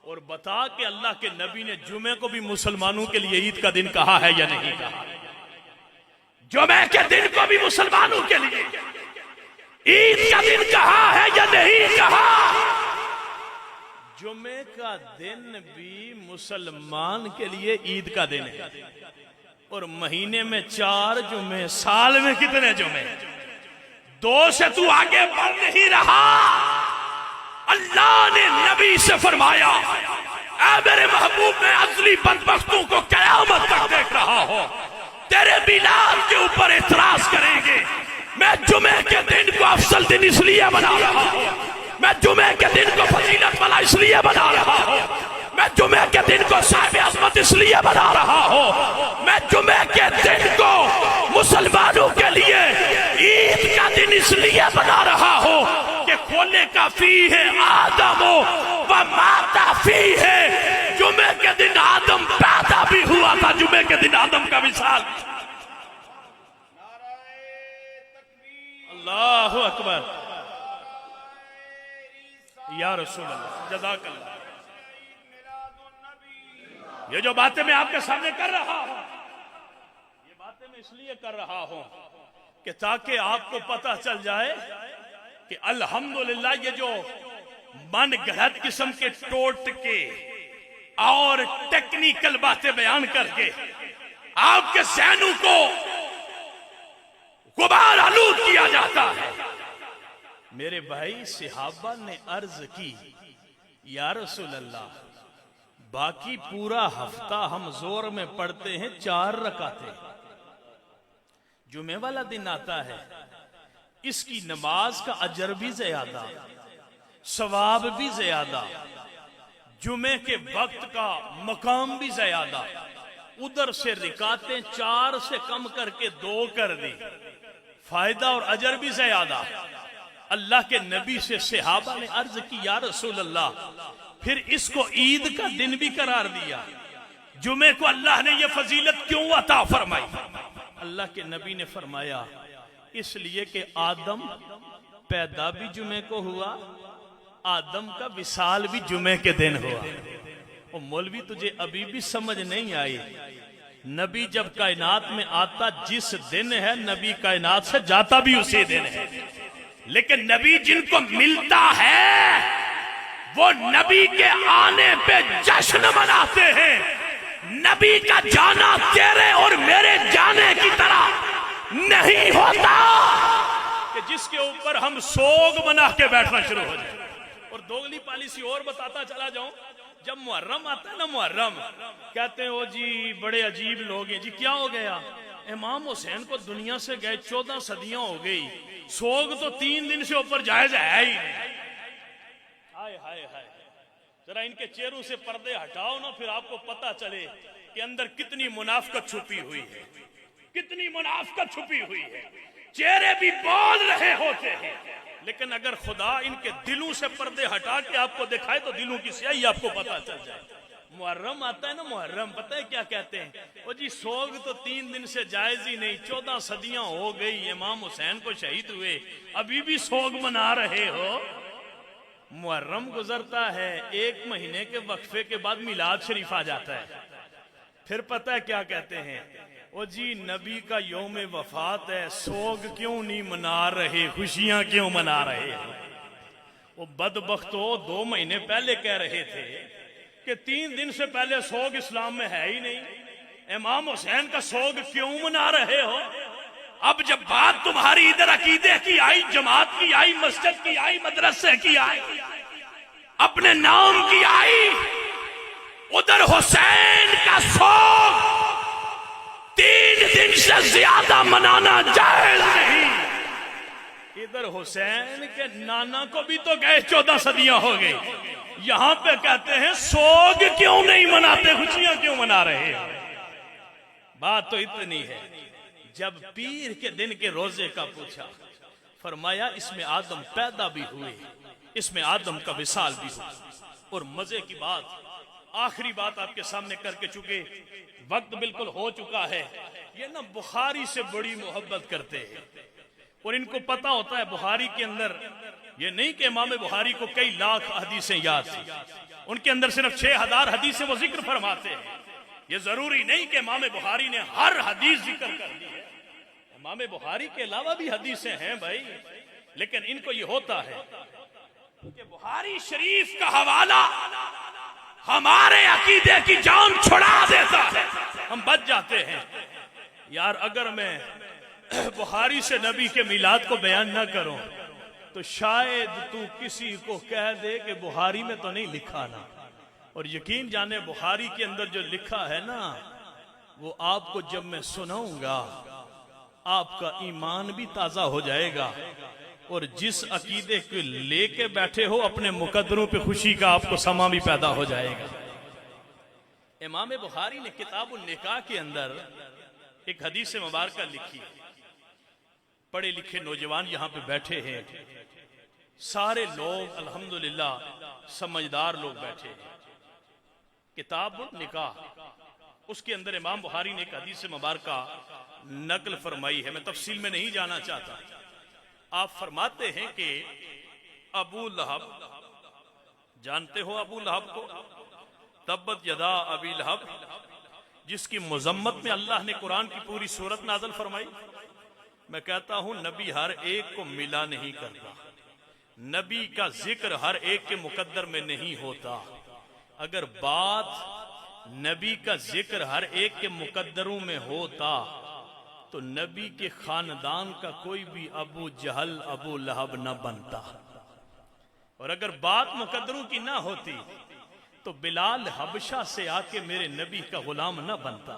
Speaker 1: اور بتا کہ اللہ کے نبی نے جمعے کو بھی مسلمانوں کے لیے عید کا دن کہا ہے یا نہیں کہا؟ جمعے کے دن کو بھی مسلمانوں کے لیے عید کا دن کہا ہے یا نہیں کہا؟ جمعے کا دن بھی مسلمان کے لیے عید کا دن ہے, اور مہینے میں 4 جمعے, سال میں کتنے جمعے؟ 2 سے تو آگے بڑھ نہیں رہا. اللہ نے نبی سے فرمایا اے میرے محبوب, میں اصلی بدبختوں کو قیامت تک دیکھ رہا ہوں, تیرے میلاد کے اوپر اعتراض کریں گے. میں جمعے کے دن کو افضل دن اس لیے بنا رہا ہوں, میں جمعے کے دن کو فضیلت والا اس لیے بنا رہا ہوں, میں جمعے کے دن کو صاحب عظمت اس لیے بنا رہا ہوں, میں جمعے کے دن کو مسلمانوں کے لیے عید کا دن اس لیے بنا رہا ہوں کہ کھولنے کا فی ہے آدم و ماتا فی ہے. جمعے کے دن آدم پیدا بھی ہوا تھا, جمعے کے دن آدم کا مثال. اللہ اکبر, یا رسول اللہ, جزاک اللہ. یہ جو باتیں میں آپ کے سامنے کر رہا ہوں, یہ باتیں میں اس لیے کر رہا ہوں کہ تاکہ آپ کو پتہ چل جائے کہ الحمدللہ یہ جو من گھڑت قسم کے ٹوٹ کے اور ٹیکنیکل باتیں بیان کر کے آپ کے ذہنوں کو غبار آلود کیا جاتا ہے. میرے بھائی صحابہ نے عرض کی یا رسول اللہ, باقی پورا ہفتہ ہم زور میں پڑھتے ہیں 4 رکعتیں, جمعے والا دن آتا ہے، اس کی نماز کا اجر بھی زیادہ، ثواب بھی زیادہ، جمعے کے وقت کا مقام بھی زیادہ، ادھر سے رکعتیں 4 سے کم کر کے 2 کر دی، فائدہ اور اجر بھی زیادہ۔ اللہ کے نبی سے صحابہ نے عرض کی یا رسول اللہ پھر اس کو عید کا دن بھی قرار دیا، جمعے کو اللہ نے یہ فضیلت کیوں عطا فرمائی؟ اللہ کے نبی نے فرمایا اس لیے کہ آدم پیدا بھی جمعے کو ہوا، آدم کا وصال بھی جمعے کے دن ہوا۔ اور مولوی تجھے ابھی بھی سمجھ نہیں آئی، نبی جب کائنات میں آتا جس دن ہے نبی کائنات سے جاتا بھی اسی دن ہے، لیکن نبی جن کو ملتا ہے وہ نبی کے آنے پہ جشن مناتے ہیں۔ نبی کا جانا تیرے اور میرے جانے کی طرح نہیں ہوتا کہ جس کے اوپر ہم سوگ منا کے بیٹھنا شروع ہو جائے۔ اور دوگلی پالیسی اور بتاتا چلا جاؤں، جب محرم آتا ہے نا، محرم کہتے ہیں وہ جی بڑے عجیب لوگ ہیں، جی کیا ہو گیا؟ امام حسین کو دنیا سے گئے 14 صدیاں ہو گئی، سوگ تو 3 دن سے اوپر جائز ہے ہی نہیں۔ ہائے ہائے ہائے، ذرا ان کے چہروں سے پردے ہٹاؤ نا، پھر آپ کو پتا چلے کہ اندر کتنی منافقت چھپی ہوئی ہے، کتنی منافقت چھپی ہوئی ہے۔ چہرے بھی بول رہے ہوتے ہیں، لیکن اگر خدا ان کے دلوں سے پردے ہٹا کے آپ کو دکھائے تو دلوں کی سیاہی آپ کو پتا چل جائے۔ محرم آتا ہے نا، محرم پتہ ہے کیا کہتے ہیں؟ وہ جی سوگ تو 3 دن سے جائز ہی نہیں، 14 صدیاں ہو گئی، امام حسین کو شہید ہوئے، ابھی بھی سوگ منا رہے ہو۔ محرم گزرتا ہے، 1 مہینے کے وقفے کے بعد میلاد شریف آ جاتا ہے، پھر پتہ ہے کیا کہتے ہیں؟ وہ جی نبی کا یوم وفات ہے، سوگ کیوں نہیں منا رہے، خوشیاں کیوں منا رہے ہیں؟ وہ بدبختو 2 مہینے پہلے کہہ رہے تھے کہ 3 دن سے پہلے سوگ اسلام میں ہے ہی نہیں، امام حسین کا سوگ کیوں منا رہے ہو؟ اب جب بات تمہاری ادھر عقیدے کی آئی، جماعت کی آئی، مسجد کی آئی، مدرسے کی آئی، اپنے نام کی آئی، ادھر حسین کا سوگ 3 دن سے زیادہ منانا جائز نہیں۔ ادھر حسین کے نانا کو بھی تو گئے 14 صدیاں ہو گئی، یہاں پہ کہتے ہیں سوگ کیوں نہیں مناتے، خوشیاں کیوں منا رہے ہیں؟ بات تو اتنی ہے، جب پیر کے دن کے روزے کا پوچھا، فرمایا اس میں آدم پیدا بھی ہوئے، اس میں آدم کا وصال بھی ہوا۔ اور مزے کی بات، آخری بات آپ کے سامنے کر کے، چونکہ وقت بالکل ہو چکا ہے، یہ نا بخاری سے بڑی محبت کرتے ہیں، اور ان کو پتا ہوتا ہے بخاری کے اندر یہ نہیں کہ امام بخاری کو کئی لاکھ حدیثیں یاد تھی، ان کے اندر صرف 6000 حدیثیں وہ ذکر فرماتے ہیں۔ یہ ضروری نہیں کہ امام بخاری نے ہر حدیث ذکر کر دی ہے، امام بخاری کے علاوہ بھی حدیثیں ہیں بھائی، لیکن ان کو یہ ہوتا ہے کہ بخاری شریف کا حوالہ ہمارے عقیدے کی جان چھڑا دیتا ہے، ہم بچ جاتے ہیں۔ یار اگر میں بخاری سے نبی کے میلاد کو بیان نہ کروں تو شاید تو کسی کو کہہ دے کہ بخاری میں تو نہیں لکھا نا، اور یقین جانے بخاری کے اندر جو لکھا ہے نا وہ آپ کو جب میں سناؤں گا آپ کا ایمان بھی تازہ ہو جائے گا، اور جس عقیدے کو لے کے بیٹھے ہو اپنے مقدروں پہ خوشی کا آپ کو سما بھی پیدا ہو جائے گا۔ امام بخاری نے کتاب النکاح کے اندر ایک حدیث مبارکہ لکھی، پڑھے لکھے نوجوان یہاں پہ بیٹھے ہیں، سارے لوگ الحمدللہ سمجھدار لوگ بیٹھے ہیں، کتاب النکاح، اس کے اندر امام بخاری نے ایک حدیث مبارکہ نقل فرمائی ہے، میں تفصیل میں نہیں جانا چاہتا۔ آپ فرماتے ہیں کہ ابو لہب، جانتے ہو ابو لہب کو، تبت یدا ابی لہب، جس کی مذمت میں اللہ نے قرآن کی پوری سورت نازل فرمائی۔ میں کہتا ہوں نبی ہر ایک کو ملا نہیں کرتا، نبی کا ذکر ہر ایک کے مقدر میں نہیں ہوتا۔ اگر بات نبی کا ذکر ہر ایک کے مقدروں میں ہوتا تو نبی کے خاندان کا کوئی بھی ابو جہل ابو لہب نہ بنتا، اور اگر بات مقدروں کی نہ ہوتی تو بلال حبشہ سے آ کے میرے نبی کا غلام نہ بنتا۔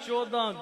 Speaker 1: 14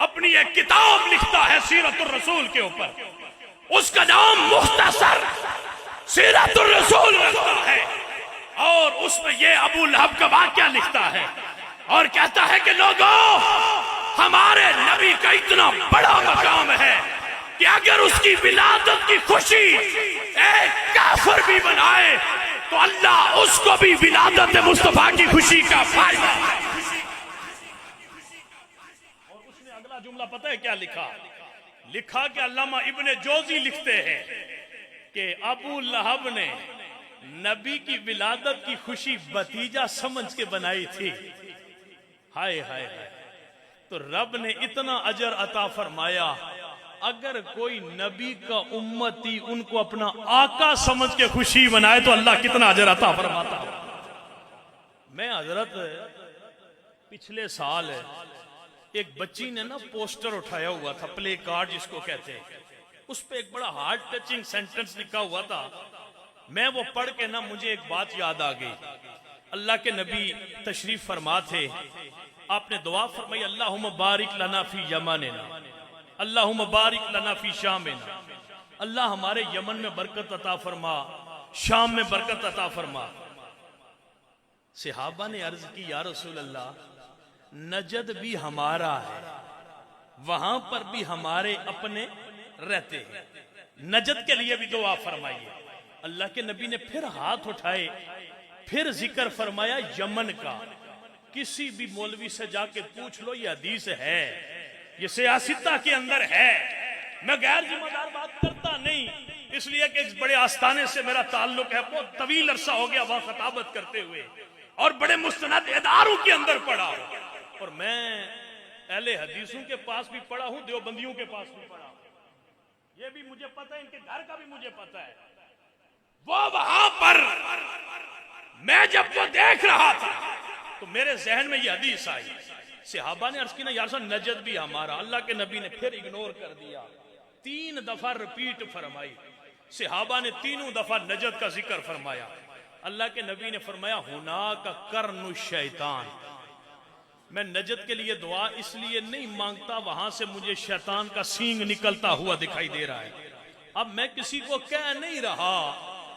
Speaker 1: اپنی ایک کتاب لکھتا ہے سیرت الرسول کے اوپر، اس کا نام مختصر سیرت الرسول رکھتا ہے، اور اس میں یہ ابو لہب کا واقعہ لکھتا ہے اور کہتا ہے کہ لوگوں، ہمارے نبی کا اتنا بڑا مقام ہے کہ اگر اس کی ولادت کی خوشی ایک کافر بھی منائے تو اللہ اس کو بھی ولادت مصطفیٰ کی خوشی کا فائدہ۔ اور اس نے اگلا جملہ پتہ ہے کیا لکھا؟ لکھا کہ علامہ ابن جوزی لکھتے ہیں کہ ابو لہب نے نبی کی ولادت کی خوشی بھتیجا سمجھ کے بنائی تھی۔ ہائے ہائے ہائے، تو رب نے اتنا اجر عطا فرمایا، اگر کوئی نبی کا امتی ان کو اپنا آقا سمجھ کے خوشی منائے تو اللہ کتنا اجر عطا فرماتا۔ میں حضرت پچھلے سال ایک بچی نے نا پوسٹر اٹھایا ہوا تھا، پلے کارڈ جس کو کہتے ہیں، اس پہ ایک بڑا ہارٹ ٹچنگ سینٹنس لکھا ہوا تھا۔ میں وہ پڑھ کے نا مجھے ایک بات یاد آ گئی۔ اللہ کے نبی تشریف فرما تھے، آپ نے دعا فرمائی، اللہم بارک لنا فی یمننا، اللہم بارک لنا فی شامنا، اللہ ہمارے یمن میں برکت عطا فرما، شام میں برکت عطا فرما۔ صحابہ نے عرض کی یا رسول اللہ، نجد بھی ہمارا ہے، وہاں پر بھی ہمارے اپنے رہتے ہیں، نجد کے لیے بھی دعا فرمائیے۔ اللہ کے نبی نے پھر ہاتھ اٹھائے، پھر ذکر فرمایا یمن کا۔ کسی بھی مولوی سے جا کے پوچھ لو، یہ حدیث ہے، یہ سیاستہ کے اندر ہے۔ میں غیر ذمہ دار بات کرتا نہیں، اس لیے کہ ایک بڑے آستانے سے میرا تعلق ہے، بہت طویل عرصہ ہو گیا وہاں خطابت کرتے ہوئے، اور بڑے مستند اداروں کے اندر پڑھا ہوں، اور میں اہل حدیثوں کے پاس بھی پڑھا ہوں، دیوبندیوں کے پاس بھی پڑھا ہوں، یہ بھی مجھے پتہ ہے، ان کے گھر کا بھی مجھے پتہ ہے۔ وہ وہاں پر میں جب وہ دیکھ رہا تھا تو میرے ذہن میں یہ حدیث آئی۔ صحابہ نے عرض کی نا یا رسول اللہ، نجد بھی ہمارا۔ اللہ کے نبی نے پھر اگنور کر دیا، 3 دفعہ رپیٹ فرمائی۔ صحابہ نے 3 دفعہ نجد کا ذکر فرمایا۔ اللہ کے نبی نے فرمایا ہناک قرن الشیطان، میں نجد کے لیے دعا اس لیے نہیں مانگتا، وہاں سے مجھے شیطان کا سینگ نکلتا ہوا دکھائی دے رہا ہے۔ اب میں کسی کو کہہ نہیں رہا،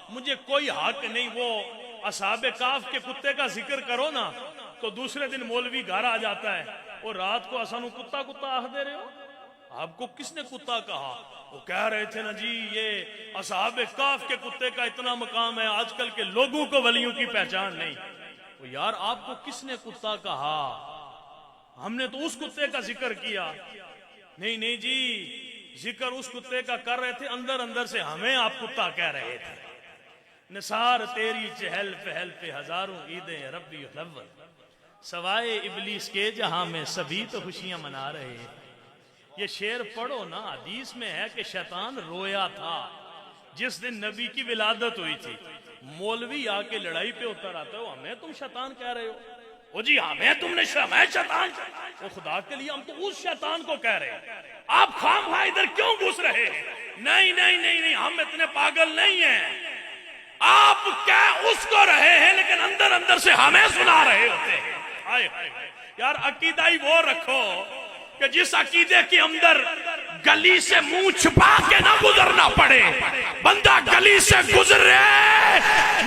Speaker 1: مجھے کوئی حق نہیں۔ وہ اصحاب کاف کے کتے کا ذکر کرو نا تو دوسرے دن مولوی گھر آ جاتا ہے، اور رات کو اسانو کتا کتا آہ دے رہے ہو، آپ کو کس نے کتا کہا؟ وہ کہہ رہے تھے نا جی یہ اصحاب کاف کے کتے کا اتنا مقام ہے، آج کل کے لوگوں کو ولیوں کی پہچان نہیں۔ وہ یار آپ کو کس نے کتا کہا؟ ہم نے تو اس کتے کا ذکر کیا۔ نہیں نہیں جی، ذکر اس کتے کا کر رہے تھے، اندر اندر سے ہمیں آپ کتا کہہ رہے تھے۔ نثار تیری چہل پہل پہ ہزاروں عیدیں ربی الاول، سوائے ابلیس کے جہاں میں سبھی تو خوشیاں منا رہے ہیں۔ یہ شعر پڑھو نا، حدیث میں ہے کہ شیطان رویا تھا جس دن نبی کی ولادت ہوئی تھی۔ مولوی آ کے لڑائی پہ اتر آتا ہو، ہمیں تم شیطان کہہ رہے ہو؟ او جی ہمیں تم نے ہمیں شیطان، وہ خدا کے لیے ہم تو اس شیطان کو کہہ رہے ہیں، آپ خام خواہ ادھر کیوں گھس رہے ہیں؟ نہیں نہیں نہیں نہیں، ہم اتنے پاگل نہیں ہیں۔ آپ کہہ اس کو رہے ہیں لیکن اندر اندر سے ہمیں سنا رہے ہوتے ہیں۔ آئے آئے یار، عقیدہ ہی وہ رکھو کہ جس عقیدے کے اندر گلی سے منہ چھپا کے نہ گزرنا پڑے، بندہ گلی سے گزرے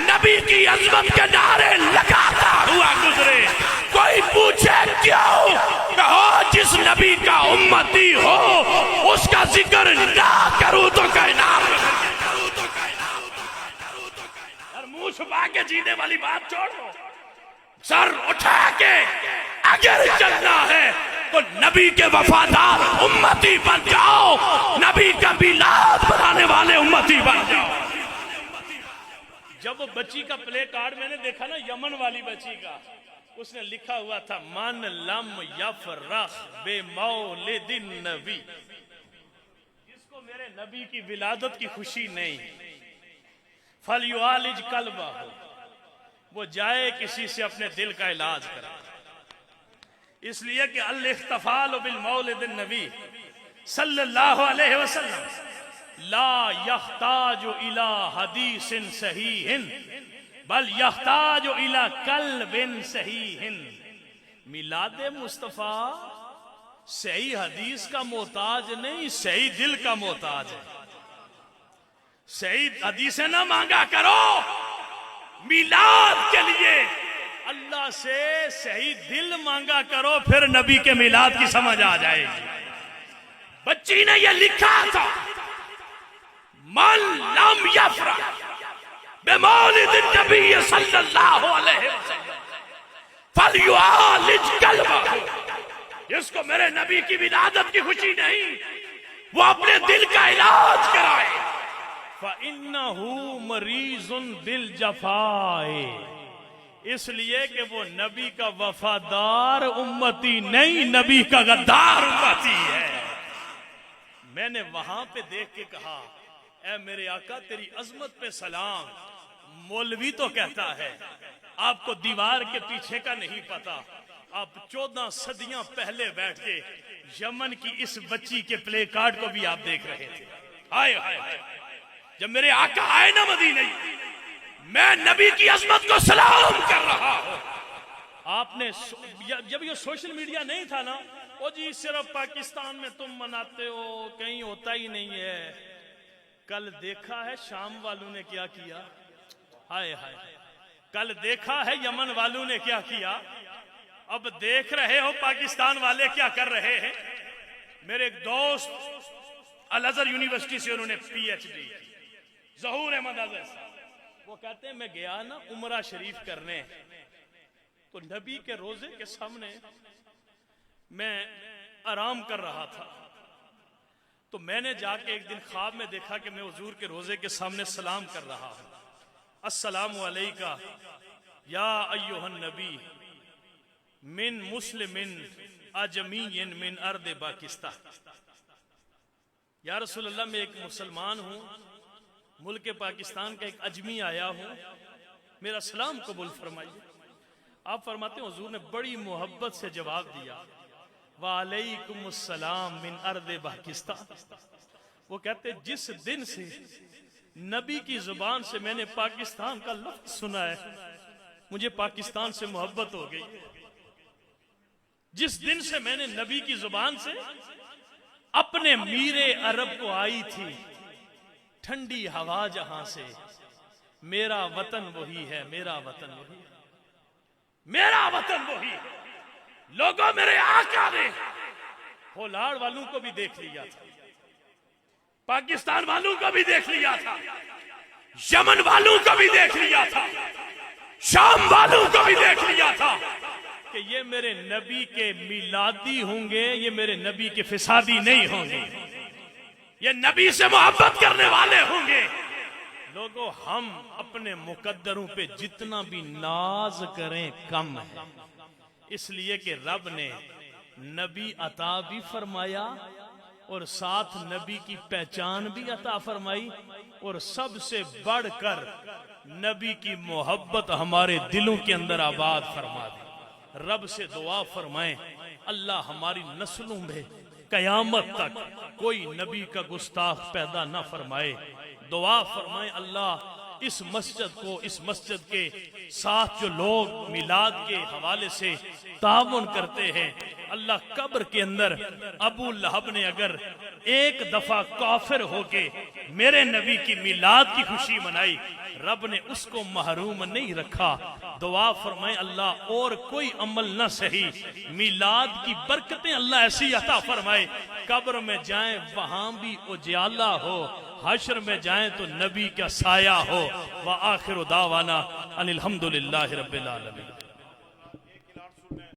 Speaker 1: نبی کی عظمت کے نعرے لگاتا ہوا گزرے، کوئی پوچھے کیوں؟ کہو جس نبی کا امتی ہو اس کا ذکر نہ کروں تو کائنات منہ چھپا کے جینے والی بات چھوڑو، سر اٹھا کے اگر چلنا ہے تو نبی کے وفادار امتی بن جاؤ، نبی کا میلاد بنانے والے امتی بن جاؤ۔ جب وہ بچی کا پلے کارڈ میں نے دیکھا نا، یمن والی بچی کا، اس نے لکھا ہوا تھا من لم یفرح بے مولد النبی، جس کو میرے نبی کی ولادت کی خوشی نہیں، فلیعالج قلبہ، وہ جائے کسی سے اپنے دل کا علاج کرے۔ اس لیے کہ الاحتفال بالمولد النبی صلی اللہ علیہ وسلم لا یحتاج الی حدیث صحیح بل یحتاج الی قلب صحیح۔ میلاد مصطفیٰ صحیح حدیث کا محتاج نہیں، صحیح دل کا محتاج ہے۔ صحیح حدیثیں نہ مانگا کرو میلاد کے لیے، اللہ سے صحیح دل مانگا کرو، پھر نبی کے میلاد کی سمجھ آ جائے گی۔ بچی نے یہ لکھا تھا، من لم یفرح بمولد النبی صلی اللہ علیہ وسلم فلیعالج قلبہ، جس کو میرے نبی کی ولادت کی خوشی نہیں وہ اپنے دل کا علاج کرائے۔ فَإِنَّهُ مَرِيضٌ بِالْجَفَاءِ، اس لیے کہ وہ نبی کا وفادار امتی نہیں، نبی کا غدار امتی ہے۔ میں نے وہاں پہ دیکھ کے کہا، اے میرے آقا تیری عظمت پہ سلام، مولوی تو کہتا ہے آپ کو دیوار کے پیچھے کا نہیں پتا، آپ 14 صدیاں پہلے بیٹھ کے یمن کی اس بچی کے پلے کارڈ کو بھی آپ دیکھ رہے تھے۔ ہائے ہائے ہائے، جب میرے آقا آئے نا مدینے، میں نبی کی عظمت کو سلام کر رہا ہوں۔ آپ نے جب یہ سوشل میڈیا نہیں تھا نا، وہ جی صرف پاکستان میں تم مناتے ہو، کہیں ہوتا ہی نہیں ہے۔ کل دیکھا ہے شام والوں نے کیا کیا، ہائے ہائے، کل دیکھا ہے یمن والوں نے کیا کیا، اب دیکھ رہے ہو پاکستان والے کیا کر رہے ہیں۔ میرے ایک دوست الازہر یونیورسٹی سے انہوں نے پی ایچ ڈی، ظہور احمد اظہر صاحب، وہ کہتے ہیں میں گیا نا عمرہ شریف کرنے، تو نبی کے روزے کے سامنے میں آرام کر رہا تھا، تو میں نے جا کے ایک دن خواب میں دیکھا کہ میں حضور کے روزے کے سامنے سلام کر رہا ہوں، السلام علیکہ یا ایہا النبی من مسلم اجمی من ارض پاکستان، یا رسول اللہ میں ایک مسلمان ہوں، ملک پاکستان کا ایک اجمی آیا ہوں، میرا سلام قبول فرمائیے۔ آپ فرماتے ہیں حضور نے بڑی محبت سے جواب دیا، وعلیکم السلام من ارض پاکستان۔ وہ کہتے جس دن سے نبی کی زبان سے میں نے پاکستان کا لفظ سنا ہے، مجھے پاکستان سے محبت ہو گئی۔ جس دن سے میں نے نبی کی زبان سے اپنے میرے عرب کو آئی تھی ٹھنڈی ہوا جہاں سے، میرا وطن وہی ہے، میرا وطن وہی ہے، میرا وطن وہی ہے۔ لوگوں میرے آقا نے ہولاڑ والوں کو بھی دیکھ لیا تھا، پاکستان والوں کو بھی دیکھ لیا تھا، یمن والوں کو بھی دیکھ لیا تھا، شام والوں کو بھی دیکھ لیا تھا کہ یہ میرے نبی کے میلادی ہوں گے، یہ میرے نبی کے فسادی نہیں ہوں گے، یہ نبی سے محبت کرنے والے ہوں گے۔ لوگوں ہم اپنے مقدروں پہ جتنا بھی ناز کریں کم ہے، اس لیے کہ رب نے نبی عطا بھی فرمایا اور ساتھ نبی کی پہچان بھی عطا فرمائی، اور سب سے بڑھ کر نبی کی محبت ہمارے دلوں کے اندر آباد فرما دی۔ رب سے دعا فرمائیں اللہ ہماری نسلوں میں قیامت تک کوئی نبی کا گستاخ پیدا نہ فرمائے۔ دعا فرمائیں اللہ اس مسجد کو، اس مسجد کے ساتھ جو لوگ میلاد کے حوالے سے تعاون کرتے ہیں، اللہ قبر کے اندر ابو لہب نے اگر ایک دفعہ کافر ہو کے میرے نبی کی میلاد کی خوشی منائی، رب نے اس کو محروم نہیں رکھا۔ دعا فرمائیں اللہ اور کوئی عمل نہ صحیح، میلاد کی برکتیں اللہ ایسی عطا فرمائے، قبر میں جائیں وہاں بھی اجالا ہو، حشر میں جائیں تو نبی کا سایہ ہو۔ وآخر دعوانا ان الحمدللہ رب العالمین۔